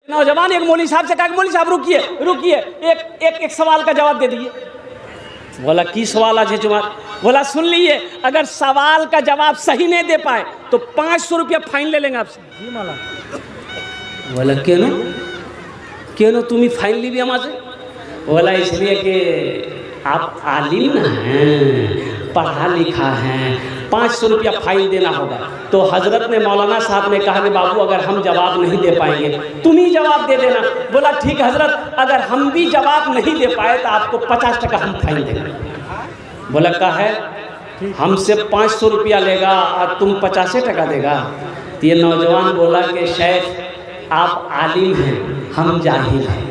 नौजवान एक मौलवी साहब से कहा कि मौलवी साहब रुकिए रुकिए, एक सवाल का जवाब दे दीजिए। बोला की सवाल आज है? बोला सुन लीजिए, अगर सवाल का जवाब सही नहीं दे पाए तो 500 रुपया फाइन ले लेंगे आपसे। बोला क्यों तुम्हें फाइन ली भी हमारे? बोला इसलिए कि आप आलिम हैं, पढ़ा लिखा हैं, 500 रुपया फाइन देना होगा। तो हजरत ने मौलाना साहब ने कहा कि बाबू अगर हम जवाब नहीं दे पाएंगे तुम ही जवाब दे देना। बोला ठीक हजरत, अगर हम भी जवाब नहीं दे पाए तो आपको 50 टका हम फाइन देंगे। बोला कहा है हमसे 500 रुपया लेगा और तुम 50 टका देगा? तो ये नौजवान बोला कि शेख आप आलिम हैं, हम जाहिल हैं,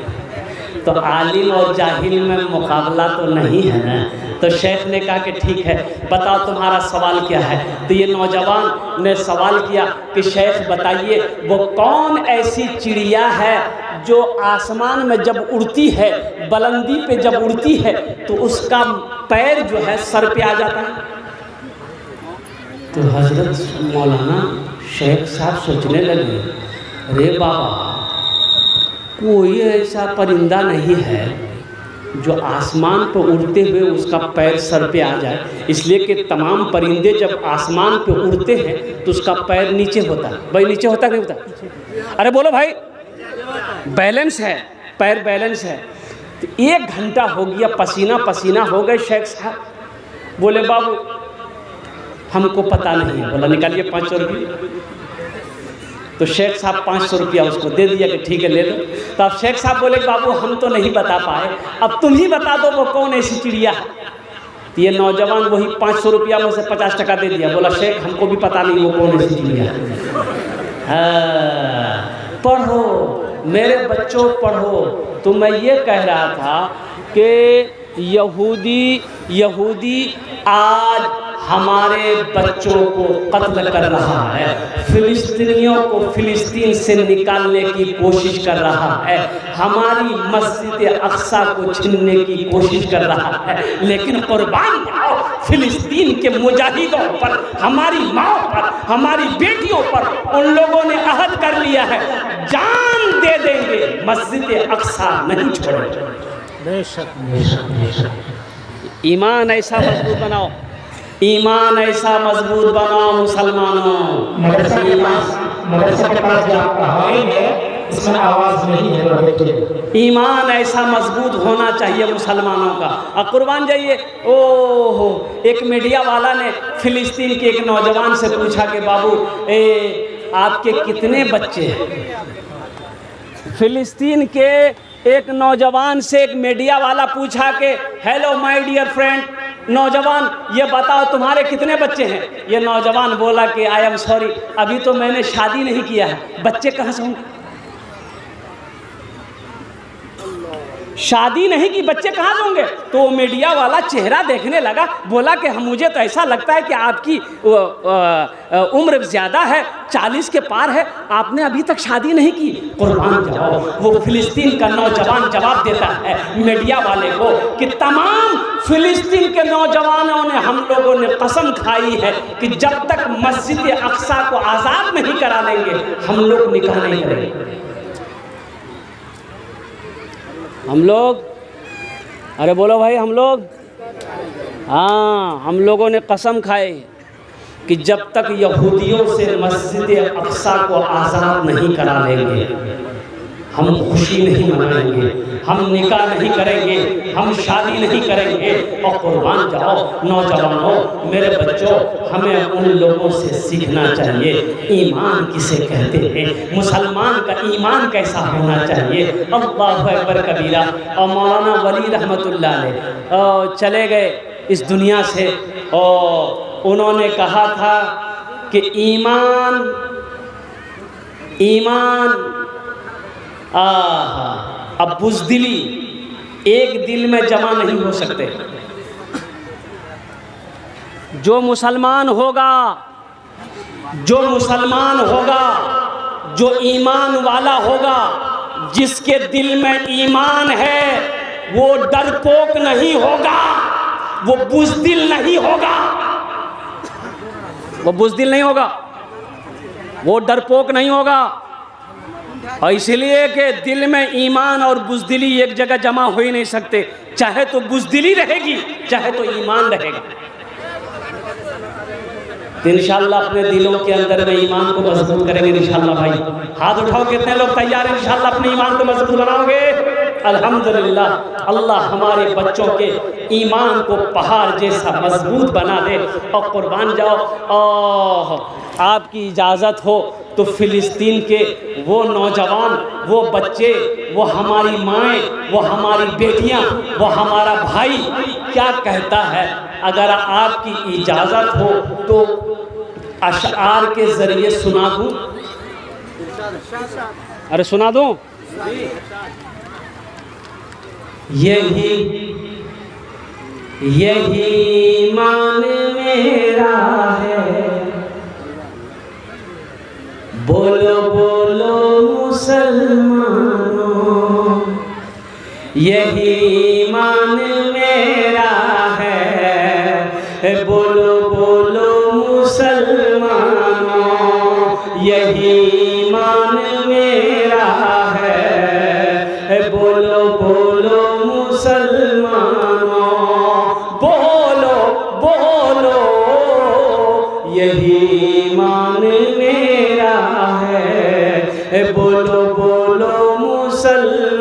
तो आलिम और जाहिल में मुकाबला तो नहीं है ना। तो शेख ने कहा कि ठीक है बताओ तुम्हारा सवाल क्या है। तो ये नौजवान ने सवाल किया कि शेख बताइए वो कौन ऐसी चिड़िया है जो आसमान में जब उड़ती है, बुलंदी पे जब उड़ती है तो उसका पैर जो है सर पे आ जाता है। तो हजरत मौलाना शेख साहब सोचने लगे, अरे बाबा कोई ऐसा परिंदा नहीं है जो आसमान पर उड़ते हुए उसका पैर सर पे आ जाए, इसलिए कि तमाम परिंदे जब आसमान पे उड़ते हैं तो उसका पैर नीचे होता है। भाई नीचे होता नहीं होता? अरे बोलो भाई, बैलेंस है, पैर बैलेंस है। तो 1 घंटा हो गया, पसीना पसीना हो गए शेख साहब। बोले बाबू हमको पता नहीं है। बोला निकालिए 500 रुपये। तो शेख साहब 500 रुपया उसको दे दिया कि ठीक है ले लो। तो अब शेख साहब बोले बाबू हम तो नहीं बता पाए, अब तुम ही बता दो वो कौन ऐसी चिड़िया है। तो ये नौजवान वही 500 रुपया में से 50 टका दे दिया। बोला शेख हमको भी पता नहीं वो कौन ऐसी चिड़िया है। पढ़ो मेरे बच्चों पढ़ो। तो मैं ये कह रहा था कि यहूदी आज हमारे बच्चों को कत्ल कर रहा है, फिलिस्तीनियों को फिलिस्तीन से निकालने की कोशिश कर रहा है, हमारी मस्जिद अक्सा को छीनने की कोशिश कर रहा है। लेकिन कुर्बान जाओ फिलिस्तीन के मुजाहिदों पर, हमारी माँ पर, हमारी बेटियों पर उन लोगों ने अहद कर लिया है जान दे देंगे, मस्जिद अक्सा नहीं छोड़ेंगे। ईमान ऐसा मजबूत बनाओ, ईमान ऐसा मजबूत बनाओ मुसलमानों। मदरसा के पास जो आपका हॉल है इसमें आवाज नहीं है। ईमान ऐसा मजबूत होना चाहिए मुसलमानों का। अब कुर्बान जाइए, ओहो एक मीडिया वाला ने फिलिस्तीन के एक नौजवान से पूछा कि बाबू आपके कितने बच्चे हैं? फिलिस्तीन के एक नौजवान से एक मीडिया वाला पूछा कि हेलो माय डियर फ्रेंड, नौजवान ये बताओ तुम्हारे कितने बच्चे हैं? ये नौजवान बोला कि आई एम सॉरी अभी तो मैंने शादी नहीं किया है, बच्चे कहाँ से होंगे? शादी नहीं की बच्चे कहाँ से होंगे? तो मीडिया वाला चेहरा देखने लगा, बोला कि मुझे तो ऐसा लगता है कि आपकी उम्र ज़्यादा है, 40 के पार है, आपने अभी तक शादी नहीं की। कुर्बान जाओ वो फिलिस्तीन का नौजवान जवाब देता है मीडिया वाले को कि तमाम फिलिस्तीन के नौजवानों ने, हम लोगों ने कसम खाई है कि जब तक मस्जिद अक्सा को आज़ाद नहीं करा लेंगे हम लोग निकाह नहीं करेंगे। हम लोग, अरे बोलो भाई हम लोग, हाँ हम लोगों ने कसम खाई कि जब तक यहूदियों से मस्जिद अक्सा को आज़ाद नहीं करा लेंगे हम खुशी नहीं मनाएंगे, हम निकाह नहीं करेंगे, हम शादी नहीं करेंगे। और कुर्बान जाओ नौजवानों मेरे बच्चों, हमें उन लोगों से सीखना चाहिए ईमान किसे कहते हैं, मुसलमान का ईमान कैसा होना चाहिए। अल्लाहु अकबर कबीरा। और मौलाना वली रहमतुल्लाह अलैह चले गए इस दुनिया से और उन्होंने कहा था कि ईमान अब बुज़दिली एक दिल में जमा नहीं हो सकते। जो मुसलमान होगा, जो ईमान वाला होगा, जिसके दिल में ईमान है वो डरपोक नहीं होगा, वो बुज़दिल नहीं होगा, वो डरपोक नहीं होगा। और इसलिए कि दिल में ईमान और बुज़दिली एक जगह जमा हो ही नहीं सकते। चाहे तो बुज़दिली रहेगी, चाहे तो ईमान रहेगा। तो इंशाअल्लाह अपने दिलों के अंदर में ईमान को मजबूत करेंगे इंशाअल्लाह। भाई हाथ उठाओ, कितने लोग तैयार हैं इंशाअल्लाह अपने ईमान को मजबूत बनाओगे? अल्हम्दुलिल्लाह, अल्लाह हमारे बच्चों के ईमान को पहाड़ जैसा मजबूत बना दे। और कुर्बान जाओ, आपकी इजाज़त हो तो फ़िलिस्तीन के वो नौजवान, वो बच्चे, वो हमारी माएँ, वो हमारी बेटियाँ, वो हमारा भाई क्या कहता है, अगर आपकी इजाज़त हो तो अशआर के ज़रिए सुना दूँ? अरे सुना दूँ? यही ईमान मेरा है, बोलो बोलो मुसलमानों, यही ईमान मेरा है, बोलो बोलो मुसलमानों, यही ईमान मेरा है, बोलो बोलो मुसलमानों, बोलो बोलो, यही ईमान मेरा है, बोलो बोलो मुसलमानों।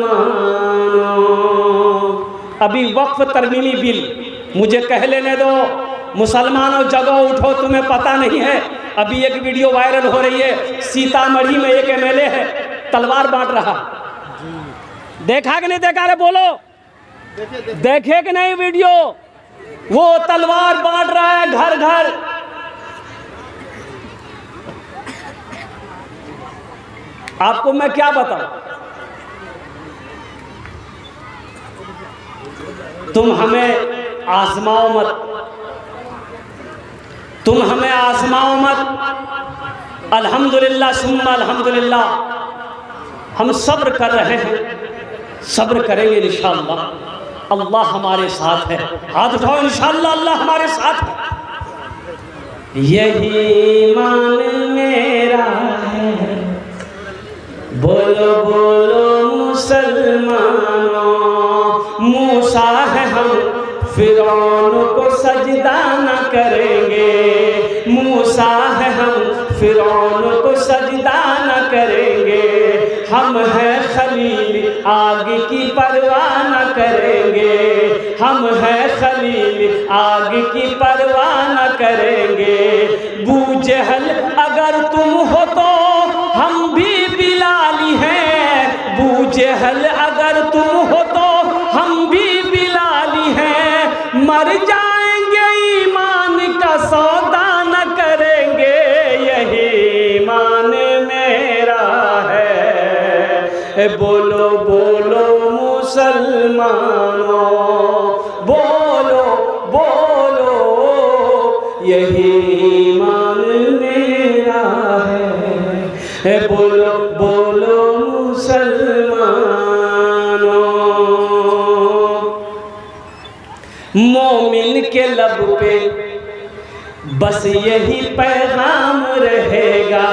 अभी वक्फ तरमीमी बिल मुझे कह लेने दो। मुसलमानों जगो उठो, तुम्हें पता नहीं है, अभी एक वीडियो वायरल हो रही है, सीतामढ़ी में एक एमएलए है तलवार बांट रहा। देखा कि नहीं देखा? रे बोलो, देखे कि नहीं वीडियो? वो तलवार बांट रहा है घर घर। आपको मैं क्या बताऊं? तुम हमें आजमाओ मत, तुम हमें आजमाओ मत। अल्हम्दुलिल्लाह सुम्मा अल्हम्दुलिल्लाह, हम सब्र कर रहे हैं, सब्र करेंगे इंशाअल्लाह। अल्लाह हमारे साथ है। हाथ उठाओ, इंशाअल्लाह अल्लाह हमारे साथ है। यही ईमान मेरा है, बोलो बोलो मुसलमानों, मूसा है हम फिरौन को सजदा न करेंगे, मूसा है हम फिरौन को सजदा न करेंगे, हम हैं खलील आग की परवाह न करेंगे, हम हैं खलील आग की परवाह न करेंगे। बू जहल अगर तुम हो तो हम भी बिलाली हैं, बू जहल अगर तुम हो तो हम भी बिलाली हैं, मर जाएंगे ईमान का सौदा न करेंगे, यही ईमान मेरा है, बोलो बोलो मुसलमानों, बोलो बोलो, यही ईमान मेरा है, बोलो बोलो मुसलमानों। मोमिन के लब पे बस यही पैगाम रहेगा,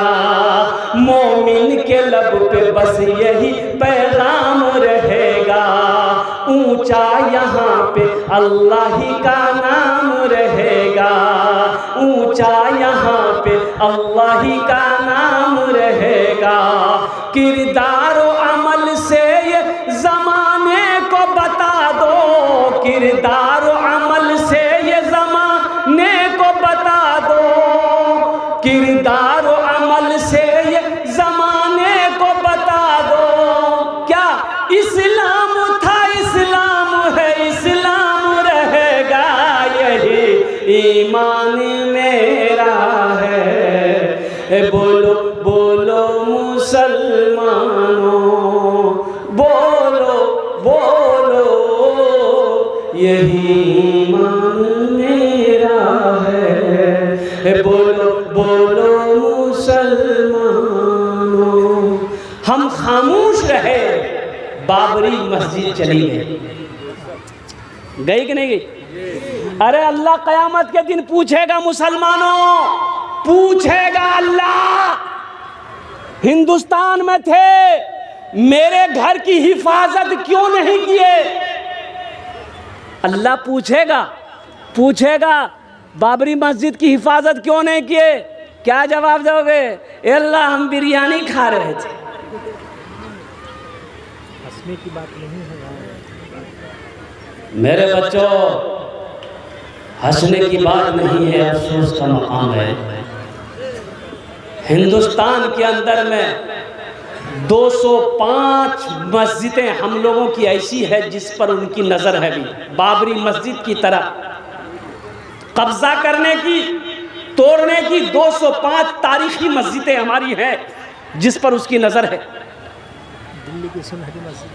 मोमिन के लब पे बस यही पैगाम रहेगा, ऊंचा यहाँ पे अल्लाह ही का नाम रहेगा, ऊंचा यहाँ पे अल्लाह ही का नाम रहेगा। किरदार और अमल से ये ज़माने को बता दो, किरदार और अमल से ये ज़माने को बता दो, किरदार और अमल से ये ज़माने को बता दो। क्या इस्लाम था, इस्लाम है, इस्लाम रहेगा, यही ईमान मेरा है, बोलो बोलो मुसलमानों, बोलो बोलो, यही ईमान मेरा है, बोलो बोलो मुसलमानों। हम खामोश रहे, बाबरी मस्जिद चली गई कि नहीं गई? अरे अल्लाह क़यामत के दिन पूछेगा मुसलमानों, पूछेगा अल्लाह, हिंदुस्तान में थे, मेरे घर की हिफाजत क्यों नहीं किए? अल्लाह पूछेगा बाबरी मस्जिद की हिफाजत क्यों नहीं किए? क्या जवाब दोगे? अल्लाह हम बिरयानी खा रहे थे। हंसने की बात नहीं है मेरे बच्चों, हंसने की बात नहीं है, अफसोस का मकाम है। हिंदुस्तान के अंदर में 205 मस्जिदें हम लोगों की ऐसी है जिस पर उनकी नज़र है। भी बाबरी मस्जिद की तरह कब्जा करने की, तोड़ने की 205 तारीखी मस्जिदें हमारी हैं जिस पर उसकी नज़र है। दिल्ली की सुनहरी मस्जिद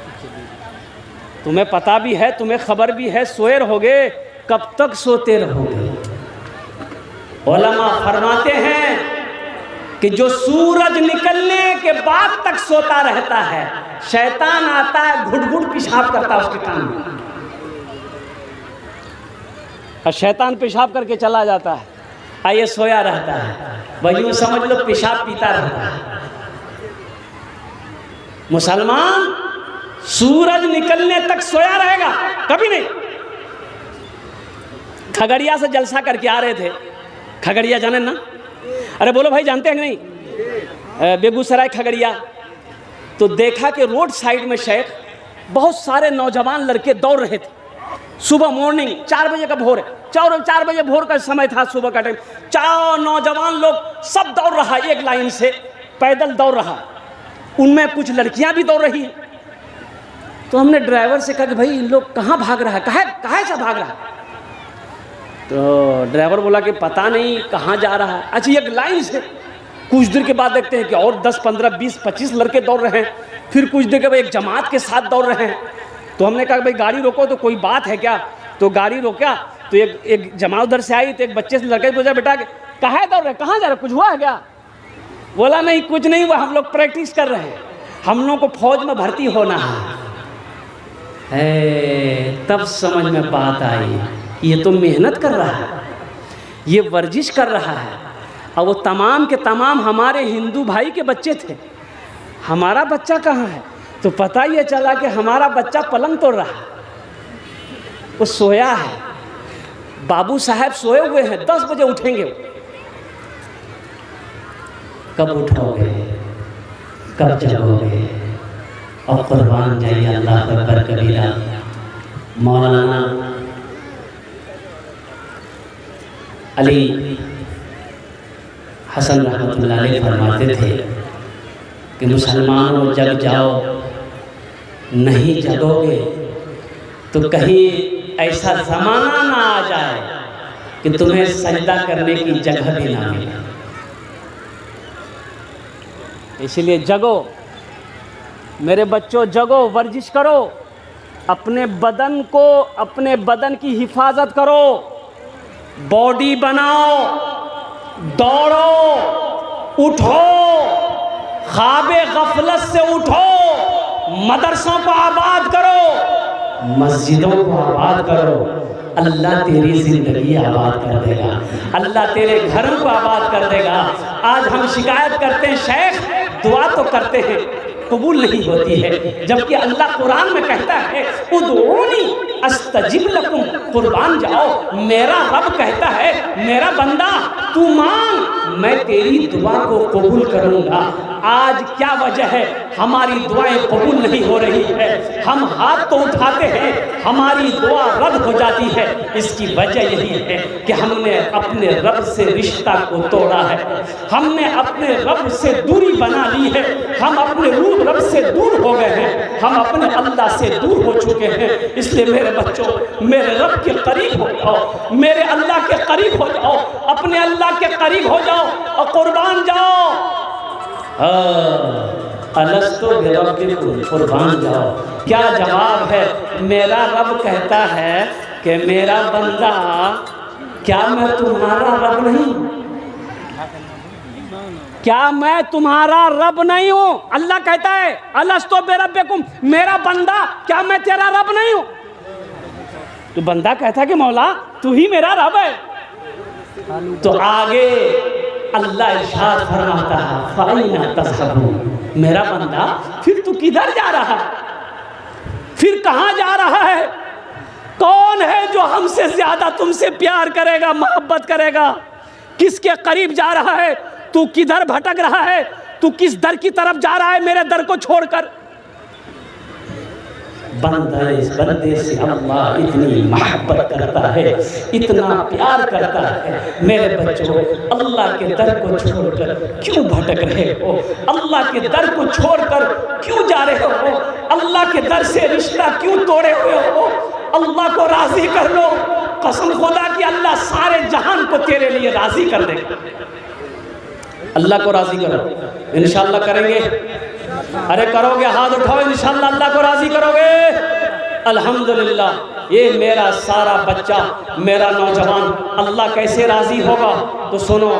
तुम्हें पता भी है, तुम्हें खबर भी है, सोए रहोगे, कब तक सोते रहोगे? उलमा फरमाते हैं कि जो सूरज निकलने के बाद तक सोता रहता है, शैतान आता है, घुट घुट पेशाब करता है उसके कान में, और शैतान पेशाब करके चला जाता है, आइए सोया रहता है, वही यूँ समझ लो पेशाब पीता रहता है। मुसलमान सूरज निकलने तक सोया रहेगा, कभी नहीं। खगड़िया से जलसा करके आ रहे थे, खगड़िया जाने ना? अरे बोलो भाई, जानते हैं कि नहीं? बेगूसराय खगड़िया। तो देखा कि रोड साइड में शेख बहुत सारे नौजवान लड़के दौड़ रहे थे। सुबह मॉर्निंग 4 बजे का भोर है, 4 बजे भोर का समय था, सुबह का टाइम। 4 नौजवान लोग सब दौड़ रहा है, एक लाइन से पैदल दौड़ रहा। उनमें कुछ लड़कियां भी दौड़ रही हैं। तो हमने ड्राइवर से कहा कि भाई इन लोग कहाँ भाग रहा है, कहाँ से भाग रहा है? तो ड्राइवर बोला कि पता नहीं कहाँ जा रहा है। अच्छा, एक लाइन से। कुछ देर के बाद देखते हैं कि और 10, 15, 20, 25 लड़के दौड़ रहे हैं। फिर कुछ देर के बाद एक जमात के साथ दौड़ रहे हैं। तो हमने कहा भाई गाड़ी रोको, तो कोई बात है क्या? तो गाड़ी रोका तो एक जमात उधर से आई। तो एक बच्चे से लड़के पूछा, बेटा कहाँ दौड़ रहे, कहाँ जा रहे, कुछ हुआ है क्या? बोला नहीं, कुछ नहीं हुआ, हम लोग प्रैक्टिस कर रहे हैं, हम लोगों को फौज में भर्ती होना है। तब समझ में बात आई, ये तो मेहनत कर रहा है, ये वर्जिश कर रहा है। और वो तमाम के तमाम हमारे हिंदू भाई के बच्चे थे। हमारा बच्चा कहाँ है? तो पता ये चला कि हमारा बच्चा पलंग तोड़ रहा है, वो सोया है। बाबू साहब सोए हुए हैं, 10 बजे उठेंगे। कब उठोगे, कब जगोगे? और कुर्बान जाइए अल्लाह अकबर कबीरा। मौलाना अली हसन रहमतुल्लाह अलैह फरमाते थे कि मुसलमानों जग जाओ, नहीं जगोगे तो कहीं ऐसा ज़माना ना आ जाए कि तुम्हें सजदा करने की जगह भी ना मिले। इसलिए जगो मेरे बच्चों, जगो, वर्जिश करो, अपने बदन को, अपने बदन की हिफाजत करो, बॉडी बनाओ, दौड़ो, उठो, ख्वाबे गफलत से उठो, मदरसों को आबाद करो, मस्जिदों को आबाद करो। अल्लाह तेरी ज़िंदगी आबाद कर देगा, अल्लाह तेरे घरों को आबाद कर देगा। आज हम शिकायत करते हैं, शेख दुआ तो करते हैं, कबूल नहीं होती है, जबकि अल्लाह कुरान में कहता है उदऊनी अस्तजिब लकुम, कुर्बान जाओ, मेरा रब कहता है मेरा बंदा तू मांग, मैं तेरी दुआ को कबूल करूँगा। आज क्या वजह है हमारी दुआएं कबूल नहीं हो रही है? हम हाथ तो उठाते हैं, हमारी दुआ रद्द हो जाती है। इसकी वजह यही है कि हमने अपने रब से रिश्ता को तोड़ा है, हमने अपने रब से दूरी बना ली है, हम अपने रूह रब से दूर हो गए हैं, हम अपने अल्लाह से दूर हो चुके हैं। इसलिए मेरे बच्चों, मेरे रब के करीब हो जाओ, मेरे अल्लाह के करीब हो जाओ, अपने अल्लाह के करीब हो जाओ और कुर्बान जाओ। अलस्तो बिरब्बिकुम, कुर्बान जाओ। क्या जवाब है? मेरा रब कहता है कि मेरा बंदा, क्या मैं तुम्हारा रब नहीं? क्या मैं तुम्हारा रब नहीं हूं? अल्लाह कहता है अलस्तो बिरब्बिकुम, मेरा बंदा, क्या मैं तेरा रब नहीं हूं? तो बंदा कहता है कि मौला तू ही मेरा रब है। तो आगे अल्लाह इरशाद फरमाता है फ़ाइना तज़हबून, मेरा बंदा फिर तू किधर जा रहा है, फिर कहाँ जा रहा है? कौन है जो हमसे ज़्यादा तुमसे प्यार करेगा, मोहब्बत करेगा? किसके करीब जा रहा है? तू किधर भटक रहा है? तू किस दर की तरफ जा रहा है मेरे दर को छोड़कर? बंदा इस बंदे से अल्लाह इतनी मोहब्बत करता है, इतना प्यार करता है। मेरे बच्चों, अल्लाह के दर को छोड़कर क्यों भटक रहे हो? अल्लाह के दर को छोड़कर क्यों जा रहे हो? अल्लाह के दर से रिश्ता क्यों तोड़े हुए हो? अल्लाह को राज़ी कर लो। कसम खुदा की अल्लाह सारे जहान को तेरे लिए राज़ी कर देगा। अल्लाह को राज़ी करो, इंशाअल्लाह करेंगे। अरे करोगे? हाथ उठाओ, इंशाअल्लाह अल्लाह को राज़ी करोगे। अल्हम्दुलिल्लाह, ये मेरा सारा बच्चा, मेरा नौजवान अल्लाह कैसे राज़ी होगा? तो सुनो,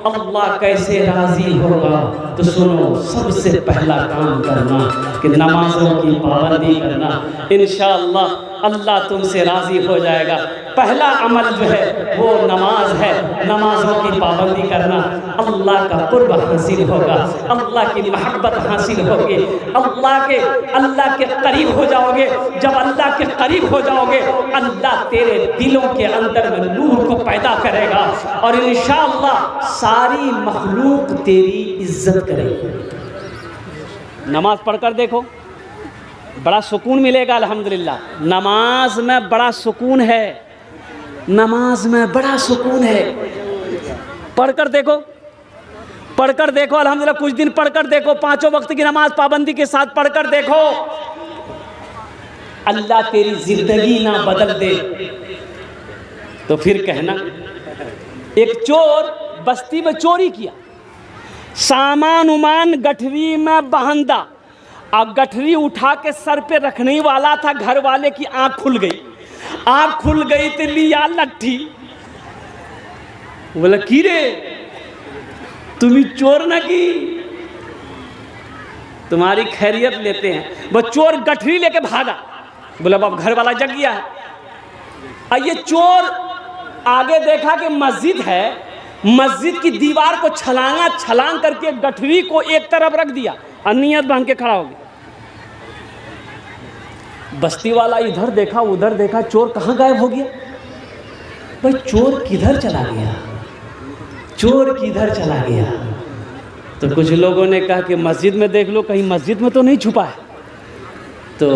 अल्लाह कैसे राज़ी होगा तो सुनो, सबसे पहला काम करना कि नमाज़ों की पाबंदी करना। इंशाअल्लाह अल्लाह तुमसे राज़ी हो जाएगा। पहला अमल जो है वो नमाज है, नमाज़ों की पाबंदी करना। अल्लाह का कुर्ब हासिल होगा, अल्लाह की मोहब्बत हासिल होगी, अल्लाह के करीब हो जाओगे। जब अल्लाह के करीब हो जाओगे, अल्लाह तेरे दिलों के अंदर में नूर को पैदा करेगा और इंशाअल्लाह सारी मखलूक तेरी इज्जत करेगी। नमाज पढ़कर देखो, बड़ा सुकून मिलेगा। अल्हम्दुलिल्लाह, नमाज में बड़ा सुकून है, नमाज में बड़ा सुकून है। पढ़कर देखो, पढ़कर देखो। अल्हम्दुलिल्लाह, कुछ दिन पढ़कर देखो, 5 वक्त की नमाज पाबंदी के साथ पढ़कर देखो। अल्लाह तेरी जिंदगी ना बदल दे तो फिर कहना। एक चोर बस्ती में चोरी किया, सामान उमान गठरी में बहंदा, और गठरी उठा के सर पे रखने वाला था। घर वाले की आंख खुल गई, आंख खुल गई तो लिया लट्ठी। बोला की रे तुम्हें चोर न की, तुम्हारी खैरियत लेते हैं। वो चोर गठरी लेके भागा। बोला बाप घर वाला जग गया है। और ये चोर आगे देखा कि मस्जिद है, मस्जिद की दीवार को छलांग करके गठरी को एक तरफ रख दिया और नियत बांध के खड़ा हो गया। बस्ती वाला इधर देखा उधर देखा, चोर कहाँ गायब हो गया? भाई चोर किधर चला गया, चोर किधर चला गया? तो कुछ लोगों ने कहा कि मस्जिद में देख लो, कहीं मस्जिद में तो नहीं छुपा है। तो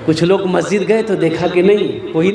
कुछ लोग मस्जिद गए तो देखा कि नहीं, कोई